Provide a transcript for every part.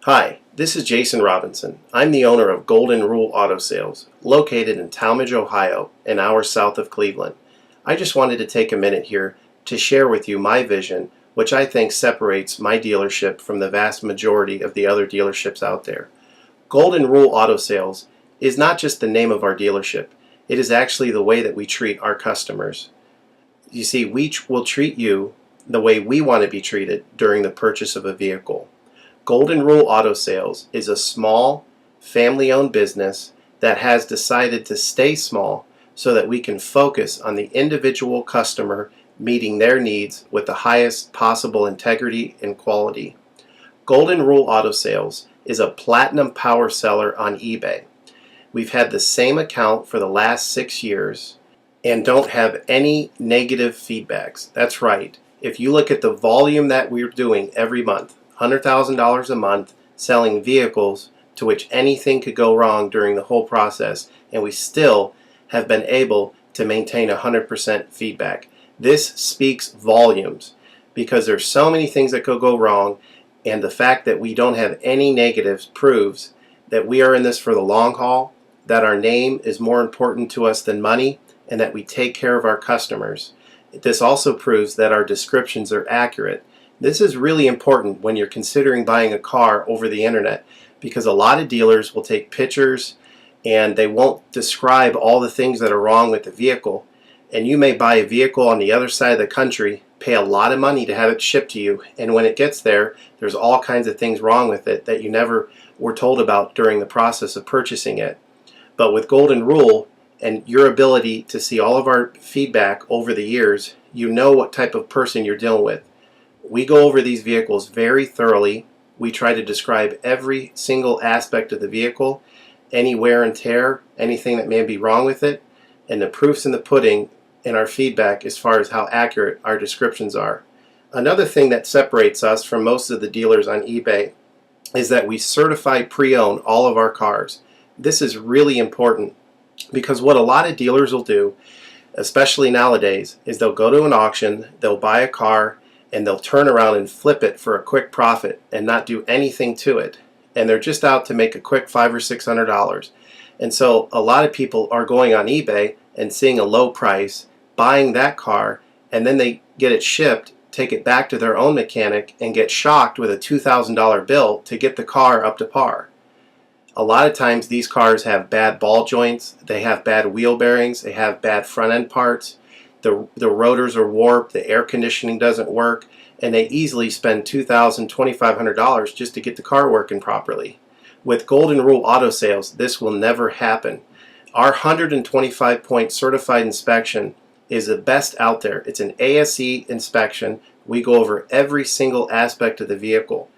Hi, this is Jason Robinson. I'm the owner of Golden Rule Auto Sales, located in Talmadge, Ohio, an hour south of Cleveland. I just wanted to take a minute here to share with you my vision, which I think separates my dealership from the vast majority of the other dealerships out there. Golden Rule Auto Sales is not just the name of our dealership, it is actually the way that we treat our customers. You see, we will treat you the way we want to be treated during the purchase of a vehicle. Golden Rule Auto Sales is a small, family-owned business that has decided to stay small so that we can focus on the individual customer meeting their needs with the highest possible integrity and quality. Golden Rule Auto Sales is a platinum power seller on eBay. We've had the same account for the last 6 years and don't have any negative feedbacks. That's right. If you look at the volume that we're doing every month, $100,000 a month selling vehicles to which anything could go wrong during the whole process, and we still have been able to maintain 100% feedback. This speaks volumes because there's so many things that could go wrong, and the fact that we don't have any negatives proves that we are in this for the long haul, that our name is more important to us than money, and that we take care of our customers. This also proves that our descriptions are accurate. This is really important when you're considering buying a car over the internet, because a lot of dealers will take pictures and they won't describe all the things that are wrong with the vehicle. And you may buy a vehicle on the other side of the country, pay a lot of money to have it shipped to you, and when it gets there, there's all kinds of things wrong with it that you never were told about during the process of purchasing it. But with Golden Rule and your ability to see all of our feedback over the years, you know what type of person you're dealing with. We go over these vehicles very thoroughly. We try to describe every single aspect of the vehicle, any wear and tear, anything that may be wrong with it, and the proof's in the pudding in our feedback as far as how accurate our descriptions are. Another thing that separates us from most of the dealers on eBay is that we certify pre-owned all of our cars. This is really important because what a lot of dealers will do, especially nowadays, is they'll go to an auction, they'll buy a car, and they'll turn around and flip it for a quick profit and not do anything to it. And they're just out to make a quick $500 or $600. And so a lot of people are going on eBay and seeing a low price, buying that car, and then they get it shipped, take it back to their own mechanic, and get shocked with a $2,000 bill to get the car up to par. A lot of times these cars have bad ball joints, they have bad wheel bearings, they have bad front end parts. The rotors are warped, the air conditioning doesn't work, and they easily spend $2,000, $2,500 just to get the car working properly. With Golden Rule Auto Sales, this will never happen. Our 125-point certified inspection is the best out there. It's an ASE inspection. We go over every single aspect of the vehicle.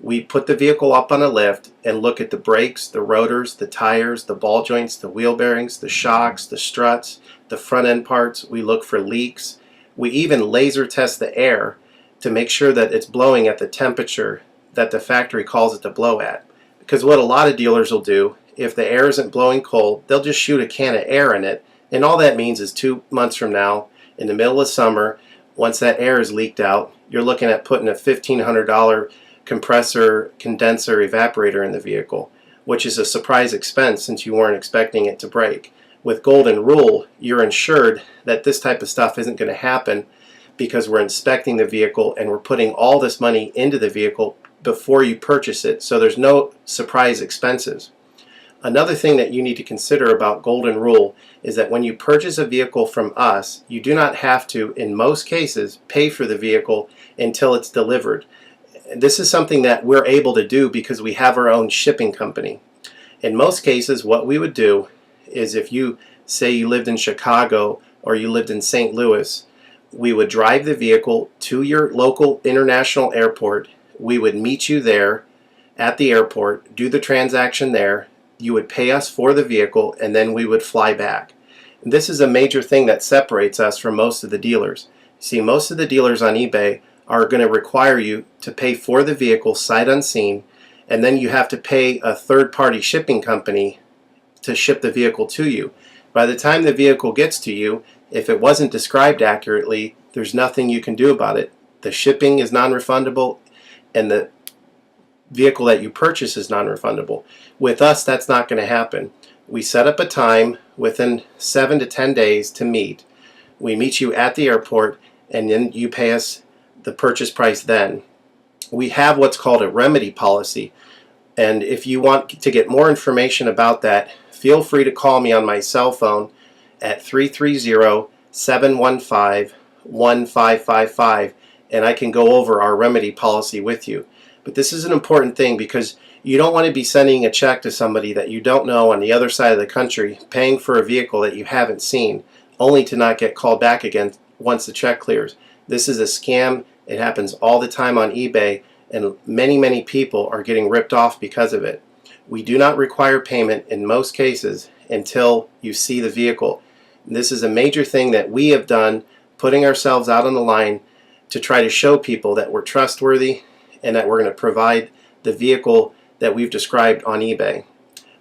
We put the vehicle up on a lift and look at the brakes, the rotors, the tires, the ball joints, the wheel bearings, the shocks, the struts, the front end parts. We look for leaks. We even laser test the air to make sure that it's blowing at the temperature that the factory calls it to blow at. Because what a lot of dealers will do, if the air isn't blowing cold, they'll just shoot a can of air in it, and all that means is 2 months from now, in the middle of summer, once that air is leaked out, you're looking at putting a $1,500 compressor, condenser, evaporator in the vehicle, which is a surprise expense since you weren't expecting it to break. With Golden Rule, you're ensured that this type of stuff isn't going to happen because we're inspecting the vehicle and we're putting all this money into the vehicle before you purchase it, so there's no surprise expenses. Another thing that you need to consider about Golden Rule is that when you purchase a vehicle from us, you do not have to, in most cases, pay for the vehicle until it's delivered. This is something that we're able to do because we have our own shipping company. In most cases, what we would do is if you say you lived in Chicago or you lived in St. Louis, we would drive the vehicle to your local international airport. We would meet you there at the airport, do the transaction there. You would pay us for the vehicle, and then we would fly back. And this is a major thing that separates us from most of the dealers. See, most of the dealers on eBay are going to require you to pay for the vehicle sight unseen, and then you have to pay a third-party shipping company to ship the vehicle to you. By the time the vehicle gets to you, if it wasn't described accurately, there's nothing you can do about it. The shipping is non-refundable, and the vehicle that you purchase is non-refundable. With us, that's not going to happen. We set up a time within 7 to 10 days to meet. We meet you at the airport, and then you pay us the purchase price then. We have what's called a remedy policy, and if you want to get more information about that, feel free to call me on my cell phone at 330-715-1555, and I can go over our remedy policy with you. But this is an important thing because you don't want to be sending a check to somebody that you don't know on the other side of the country, paying for a vehicle that you haven't seen, only to not get called back again once the check clears. This is a scam. It happens all the time on eBay, and many people are getting ripped off because of it. We do not require payment in most cases until you see the vehicle. This is a major thing that we have done, putting ourselves out on the line to try to show people that we're trustworthy and that we're going to provide the vehicle that we've described on eBay.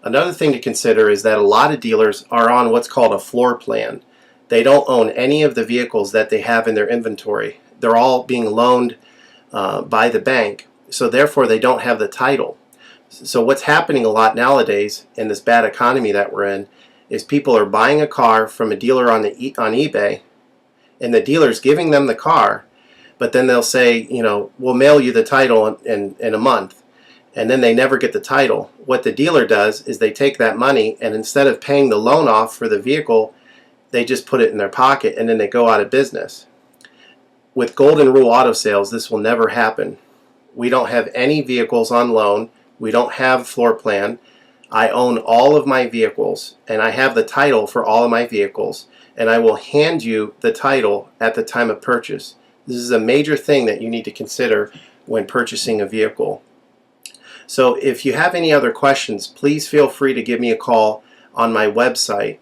Another thing to consider is that a lot of dealers are on what's called a floor plan. They don't own any of the vehicles that they have in their inventory. They're all being loaned by the bank, so therefore they don't have the title. So what's happening a lot nowadays in this bad economy that we're in is people are buying a car from a dealer on eBay, and the dealer's giving them the car, but then they'll say, you know, we'll mail you the title in a month, and then they never get the title. What the dealer does is they take that money, and instead of paying the loan off for the vehicle, they just put it in their pocket, and then they go out of business. With Golden Rule Auto Sales, this will never happen. We don't have any vehicles on loan. We don't have floor plan. I own all of my vehicles, and I have the title for all of my vehicles, and I will hand you the title at the time of purchase. This is a major thing that you need to consider when purchasing a vehicle. So if you have any other questions, please feel free to give me a call on my website.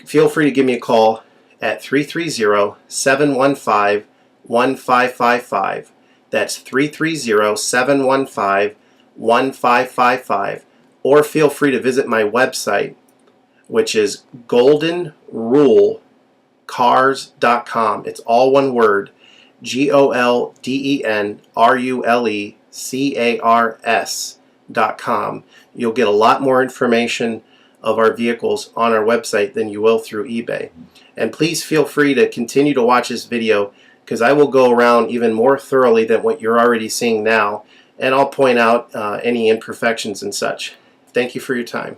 Feel free to give me a call at 330-715-1555. That's 330-715-1555. Or feel free to visit my website, which is goldenrulecars.com. It's all one word, goldenrulecars.com. You'll get a lot more information of our vehicles on our website than you will through eBay. And please feel free to continue to watch this video, because I will go around even more thoroughly than what you're already seeing now, and I'll point out any imperfections and such. Thank you for your time.